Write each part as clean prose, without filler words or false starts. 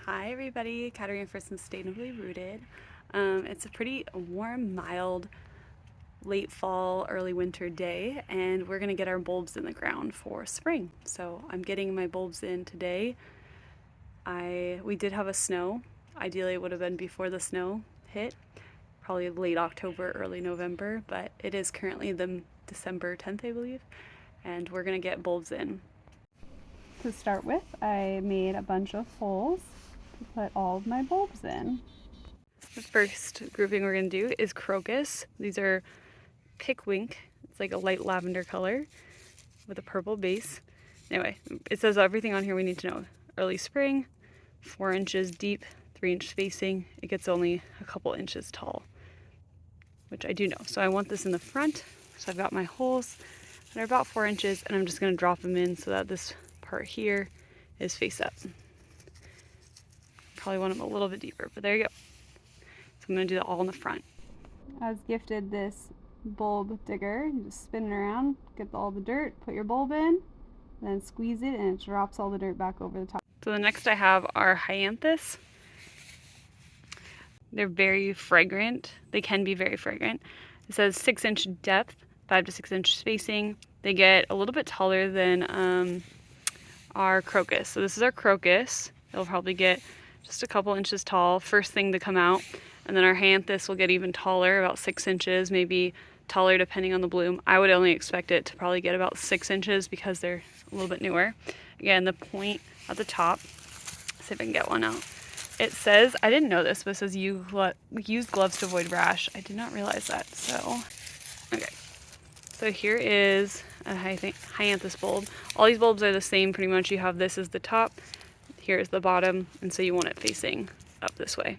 Hi everybody, Katarina for Sustainably Rooted. It's a pretty warm, mild, late fall, early winter day, and we're gonna get our bulbs in the ground for spring. So I'm getting my bulbs in today. We did have a snow. Ideally it would have been before the snow hit, probably late October, early November, but it is currently the December 10th, I believe, and we're gonna get bulbs in. To start with, I made a bunch of holes to put all of my bulbs in. The first grouping we're going to do is crocus. These are Pickwick. It's like a light lavender color with a purple base. Anyway, it says everything on here we need to know. Early spring, 4 inches deep, 3-inch spacing. It gets only a couple inches tall, which I do know. So I want this in the front. So I've got my holes that are about 4 inches, and I'm just going to drop them in so that this part here is face up. Probably want them a little bit deeper, but there you go. So I'm going to do that all in the front. I was gifted this bulb digger. You just spin it around, get all the dirt, put your bulb in, then squeeze it, and it drops all the dirt back over the top. So the next I have are hyanthis. They're very fragrant. They can be very fragrant. It says 6-inch depth, 5 to 6-inch spacing. They get a little bit taller than our crocus. So this is our crocus. It'll probably get just a couple inches tall, first thing to come out. And then our hyanthis will get even taller, about 6 inches, maybe taller depending on the bloom. I would only expect it to probably get about 6 inches because they're a little bit newer. Again, the point at the top, see if I can get one out. It says, I didn't know this, but it says use gloves to avoid rash. I did not realize that, so, okay. So here is a hyanthis bulb. All these bulbs are the same pretty much. You have this as the top, here is the bottom, and so you want it facing up this way.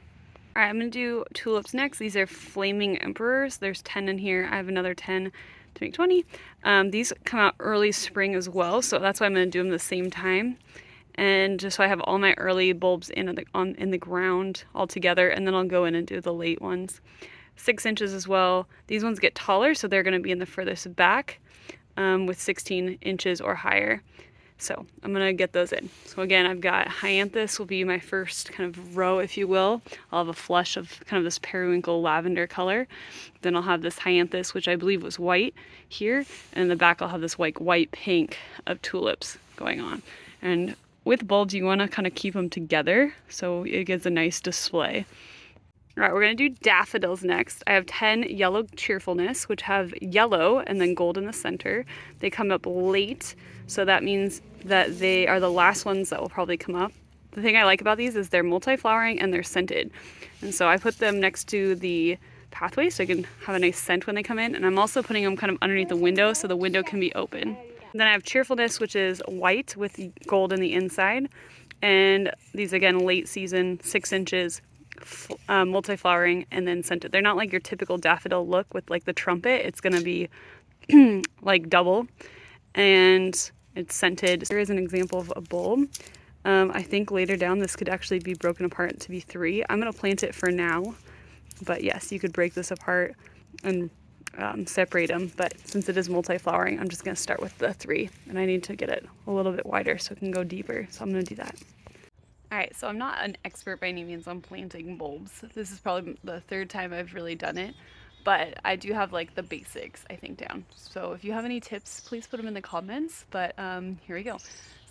All right, I'm gonna do tulips next. These are flaming emperors. There's 10 in here. I have another 10 to make 20. These come out early spring as well, so that's why I'm gonna do them the same time. And just so I have all my early bulbs in the ground all together, and then I'll go in and do the late ones. 6 inches as well. These ones get taller, so they're gonna be in the furthest back with 16 inches or higher. So I'm gonna get those in. So again, I've got hyanthis will be my first kind of row, if you will. I'll have a flush of kind of this periwinkle lavender color. Then I'll have this hyanthis, which I believe was white here. And in the back, I'll have this like white pink of tulips going on. And with bulbs, you wanna kind of keep them together so it gets a nice display. All right, we're gonna do daffodils next. I have 10 yellow cheerfulness, which have yellow and then gold in the center. They come up late, so that means that they are the last ones that will probably come up. The thing I like about these is they're multi-flowering and they're scented. And so I put them next to the pathway so I can have a nice scent when they come in. And I'm also putting them kind of underneath the window so the window can be open. And then I have cheerfulness, which is white with gold in the inside. And these, again, late season, 6 inches, multi-flowering and then scented. They're not like your typical daffodil look with like the trumpet. It's gonna be like double and it's scented. Here is an example of a bulb. I think later down this could actually be broken apart to be 3. I'm gonna plant it for now, but yes, you could break this apart and separate them, but since it is multi-flowering, I'm just gonna start with the 3, and I need to get it a little bit wider so it can go deeper, so I'm gonna do that. All right, so I'm not an expert by any means on planting bulbs. This is probably the 3rd time I've really done it, but I do have like the basics, I think, down. So if you have any tips, please put them in the comments, but here we go.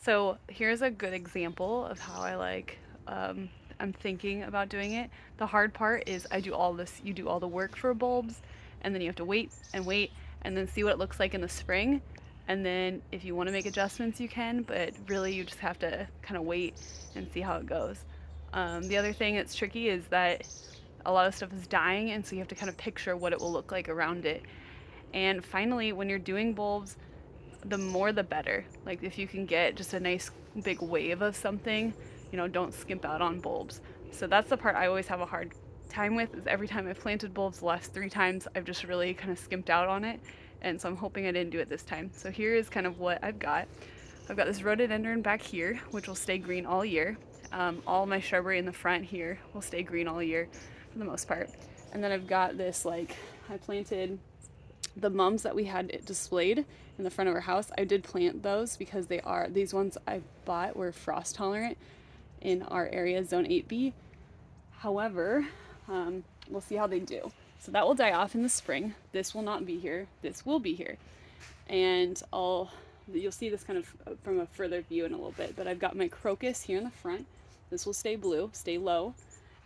So here's a good example of how I'm thinking about doing it. The hard part is I do all this, you do all the work for bulbs, and then you have to wait, and then see what it looks like in the spring. And then if you want to make adjustments, you can, but really you just have to kind of wait and see how it goes. The other thing that's tricky is that a lot of stuff is dying, and so you have to kind of picture what it will look like around it. And finally, when you're doing bulbs, the more the better. Like if you can get just a nice big wave of something, you know, don't skimp out on bulbs. So that's the part I always have a hard time with, is every time I've planted bulbs the last 3 times, I've just really kind of skimped out on it. And so I'm hoping I didn't do it this time. So here is kind of what I've got. I've got this rhododendron back here, which will stay green all year. All my shrubbery in the front here will stay green all year for the most part. And then I've got this, like, I planted the mums that we had displayed in the front of our house. I did plant those because these ones I bought were frost tolerant, in our area, zone 8B. However, we'll see how they do. So that will die off in the spring. This will not be here. This will be here. And you'll see this kind of from a further view in a little bit, but I've got my crocus here in the front. This will stay blue, stay low.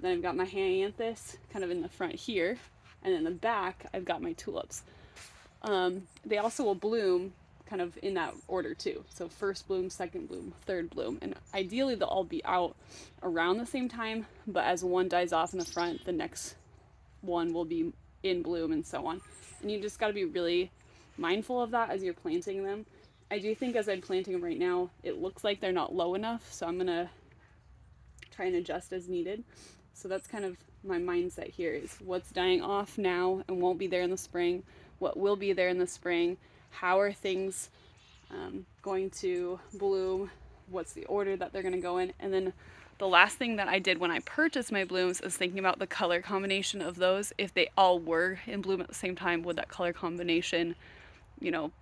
Then I've got my hyanthus kind of in the front here, and in the back I've got my tulips. They also will bloom kind of in that order too. So first bloom, second bloom, third bloom, and ideally they'll all be out around the same time, but as one dies off in the front, the next one will be in bloom and so on. And you just got to be really mindful of that as you're planting them. I do think as I'm planting them right now, it looks like they're not low enough, so I'm gonna try and adjust as needed. So that's kind of my mindset here, is what's dying off now and won't be there in the spring, what will be there in the spring, how are things going to bloom, what's the order that they're going to go in. And then the last thing that I did when I purchased my blooms is thinking about the color combination of those. If they all were in bloom at the same time, would that color combination, you know,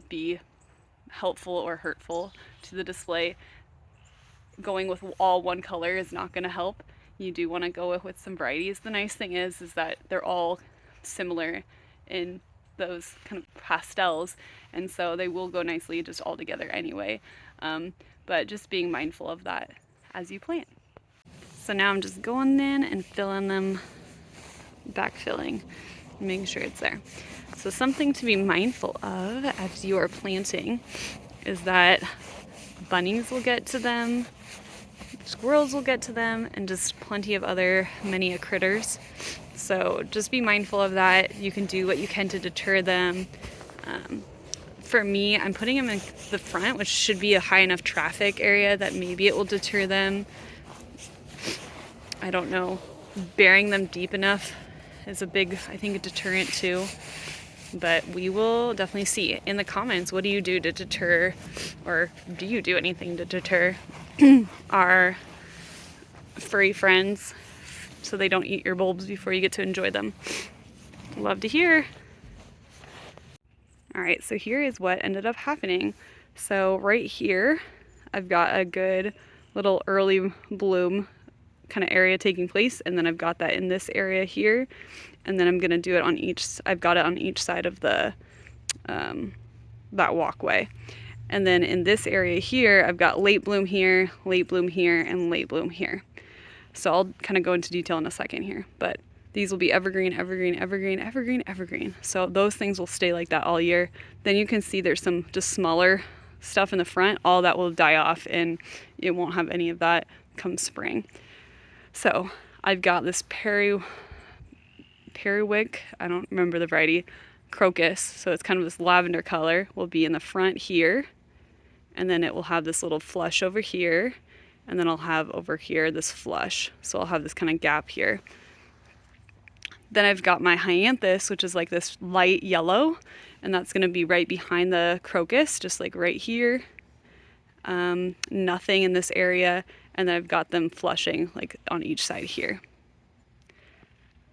be helpful or hurtful to the display? Going with all one color is not going to help. You do want to go with some varieties. The nice thing is that they're all similar in those kind of pastels, and so they will go nicely just all together anyway. But just being mindful of that as you plant. So now I'm just going in and filling them, backfilling, and making sure it's there. So something to be mindful of as you are planting is that bunnies will get to them, squirrels will get to them, and just plenty of other many critters. So just be mindful of that. You can do what you can to deter them. For me, I'm putting them in the front, which should be a high enough traffic area that maybe it will deter them. I don't know. Burying them deep enough is a big, I think, a deterrent too. But we will definitely see. In the comments, what do you do to deter, or do you do anything to deter our furry friends so they don't eat your bulbs before you get to enjoy them? Love to hear. All right, so here is what ended up happening. So right here, I've got a good little early bloom kind of area taking place, and then I've got that in this area here, and then I'm gonna do it on I've got it on each side of the that walkway. And then in this area here, I've got late bloom here, and late bloom here. So I'll kind of go into detail in a second here, but these will be evergreen, evergreen, evergreen, evergreen, evergreen. So those things will stay like that all year. Then you can see there's some just smaller stuff in the front. All that will die off and it won't have any of that come spring. So I've got this Pickwick, I don't remember the variety, crocus. So it's kind of this lavender color, will be in the front here. And then it will have this little flush over here. And then I'll have over here this flush. So I'll have this kind of gap here. Then I've got my hyanthus, which is like this light yellow, and that's going to be right behind the crocus, just like right here. Nothing in this area, and then I've got them flushing like on each side here.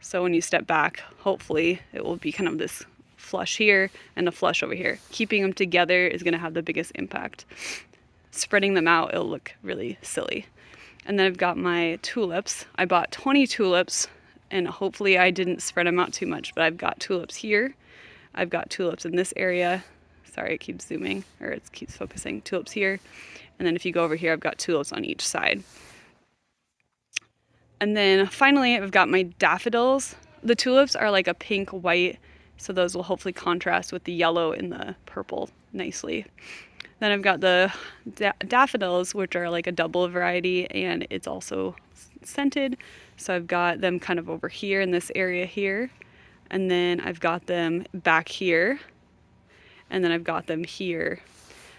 So when you step back, hopefully it will be kind of this flush here and a flush over here. Keeping them together is going to have the biggest impact. Spreading them out, it'll look really silly. And then I've got my tulips. I bought 20 tulips, and hopefully I didn't spread them out too much, but I've got tulips here. I've got tulips in this area. Sorry, it keeps zooming, or it keeps focusing. Tulips here. And then if you go over here, I've got tulips on each side. And then finally, I've got my daffodils. The tulips are like a pink white, so those will hopefully contrast with the yellow and the purple nicely. Then I've got the daffodils, which are like a double variety, and it's also scented. So I've got them kind of over here in this area here, and then I've got them back here, and then I've got them here.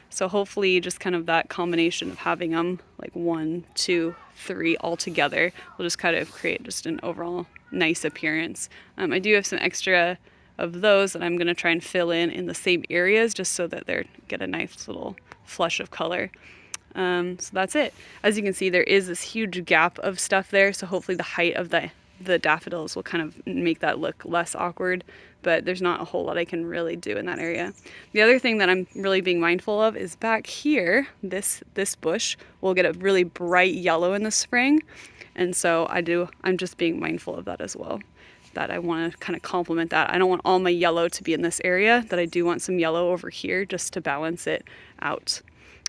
So hopefully just kind of that combination of having them like 1, 2, 3 all together will just kind of create just an overall nice appearance. I do have some extra of those that I'm going to try and fill in the same areas just so that they get a nice little flush of color. So that's it. As you can see, there is this huge gap of stuff there, so hopefully the height of the the daffodils will kind of make that look less awkward, but there's not a whole lot I can really do in that area. The other thing that I'm really being mindful of is back here, this bush will get a really bright yellow in the spring. And so I'm just being mindful of that as well, that I want to kind of complement that. I don't want all my yellow to be in this area, that I do want some yellow over here just to balance it out.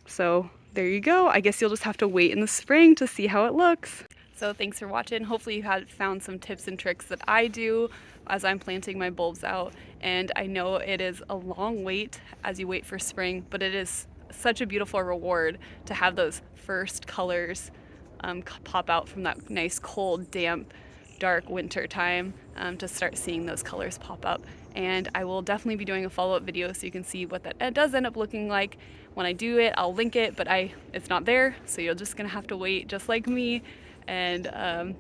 So there you go. I guess you'll just have to wait in the spring to see how it looks. So thanks for watching. Hopefully you had found some tips and tricks that I do as I'm planting my bulbs out. And I know it is a long wait as you wait for spring, but it is such a beautiful reward to have those first colors pop out from that nice cold, damp, dark winter time, to start seeing those colors pop up. And I will definitely be doing a follow-up video so you can see what that does end up looking like. When I do it, I'll link it, but it's not there, so you're just gonna have to wait just like me. And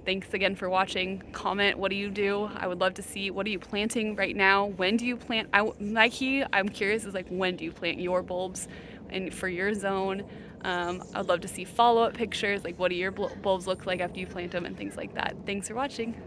thanks again for watching. Comment, what do you do? I would love to see, what are you planting right now? When do you plant? My key, I'm curious, is like, when do you plant your bulbs and for your zone? I'd love to see follow-up pictures, like what do your bulbs look like after you plant them and things like that. Thanks for watching.